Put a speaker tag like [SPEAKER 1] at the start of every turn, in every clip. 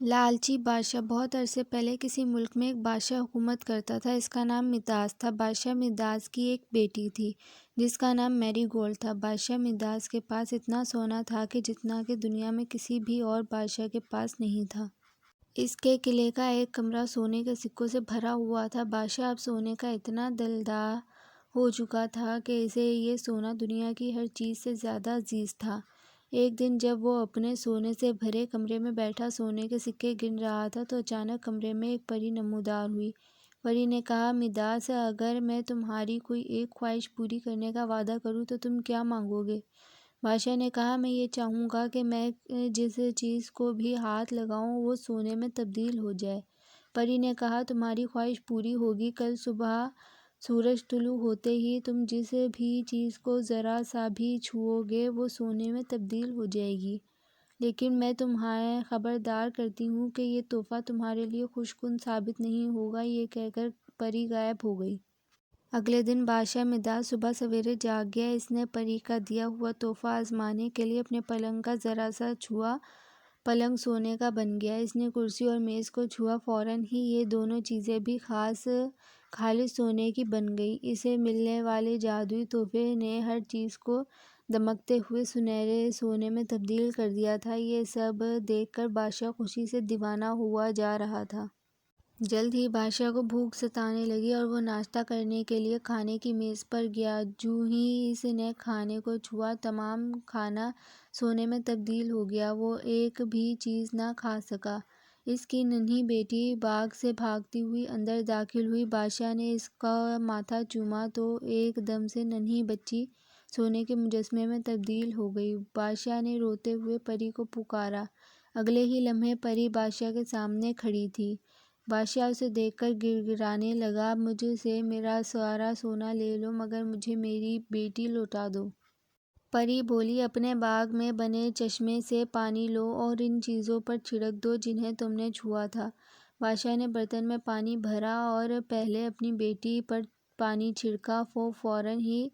[SPEAKER 1] لالچی بادشاہ۔ بہت عرصے پہلے کسی ملک میں ایک بادشاہ حکومت کرتا تھا۔ اس کا نام مداس تھا۔ بادشاہ مداس کی ایک بیٹی تھی جس کا نام میری گولڈ تھا۔ بادشاہ مداس کے پاس اتنا سونا تھا کہ جتنا کہ دنیا میں کسی بھی اور بادشاہ کے پاس نہیں تھا۔ اس کے قلعے کا ایک کمرہ سونے کے سکوں سے بھرا ہوا تھا۔ بادشاہ اب سونے کا اتنا دلدار ہو چکا تھا کہ اسے یہ سونا دنیا کی ہر چیز سے زیادہ عزیز تھا۔ ایک دن جب وہ اپنے سونے سے بھرے کمرے میں بیٹھا سونے کے سکے گن رہا تھا تو اچانک کمرے میں ایک پری نمودار ہوئی۔ پری نے کہا، مداس، اگر میں تمہاری کوئی ایک خواہش پوری کرنے کا وعدہ کروں تو تم کیا مانگو گے؟ بادشاہ نے کہا، میں یہ چاہوں گا کہ میں جس چیز کو بھی ہاتھ لگاؤں وہ سونے میں تبدیل ہو جائے۔ پری نے کہا، تمہاری خواہش پوری ہوگی۔ کل صبح سورج طلوع ہوتے ہی تم جس بھی چیز کو ذرا سا بھی چھوؤ گے وہ سونے میں تبدیل ہو جائے گی، لیکن میں تمہیں خبردار کرتی ہوں کہ یہ تحفہ تمہارے لیے خوش کن ثابت نہیں ہوگا۔ یہ کہہ کر پری غائب ہو گئی۔ اگلے دن بادشاہ مداس صبح سویرے جاگ گیا۔ اس نے پری کا دیا ہوا تحفہ آزمانے کے لیے اپنے پلنگ کا ذرا سا چھوا۔ پلنگ سونے کا بن گیا۔ اس نے کرسی اور میز کو چھوا، فوراً ہی یہ دونوں چیزیں بھی خالص سونے کی بن گئیں۔ اسے ملنے والے جادوئی تحفے نے ہر چیز کو دمکتے ہوئے سنہرے سونے میں تبدیل کر دیا تھا۔ یہ سب دیکھ کر بادشاہ خوشی سے دیوانہ ہوا جا رہا تھا۔ جلد ہی بادشاہ کو بھوک ستانے لگی اور وہ ناشتہ کرنے کے لیے کھانے کی میز پر گیا۔ جوں ہی اس نے کھانے کو چھوا، تمام کھانا سونے میں تبدیل ہو گیا۔ وہ ایک بھی چیز نہ کھا سکا۔ اس کی ننھی بیٹی باغ سے بھاگتی ہوئی اندر داخل ہوئی۔ بادشاہ نے اس کا ماتھا چوما تو ایک دم سے ننھی بچی سونے کے مجسمے میں تبدیل ہو گئی۔ بادشاہ نے روتے ہوئے پری کو پکارا۔ اگلے ہی لمحے پری بادشاہ کے سامنے کھڑی تھی۔ بادشاہ اسے دیکھ کر گڑگڑانے لگا، مجھ سے میرا سارا سونا لے لو مگر مجھے میری بیٹی لوٹا دو۔ پری بولی، اپنے باغ میں بنے چشمے سے پانی لو اور ان چیزوں پر چھڑک دو جنہیں تم نے چھوا تھا۔ بادشاہ نے برتن میں پانی بھرا اور پہلے اپنی بیٹی پر پانی چھڑکا۔ وہ فوراً ہی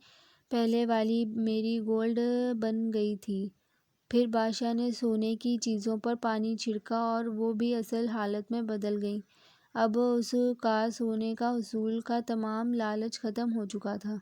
[SPEAKER 1] پہلے والی میری گولڈ بن گئی تھی۔ پھر بادشاہ نے سونے کی چیزوں پر پانی چھڑکا اور وہ بھی اصل حالت میں بدل گئیں۔ اب اس کا سونے کا حصول کا تمام لالچ ختم ہو چکا تھا۔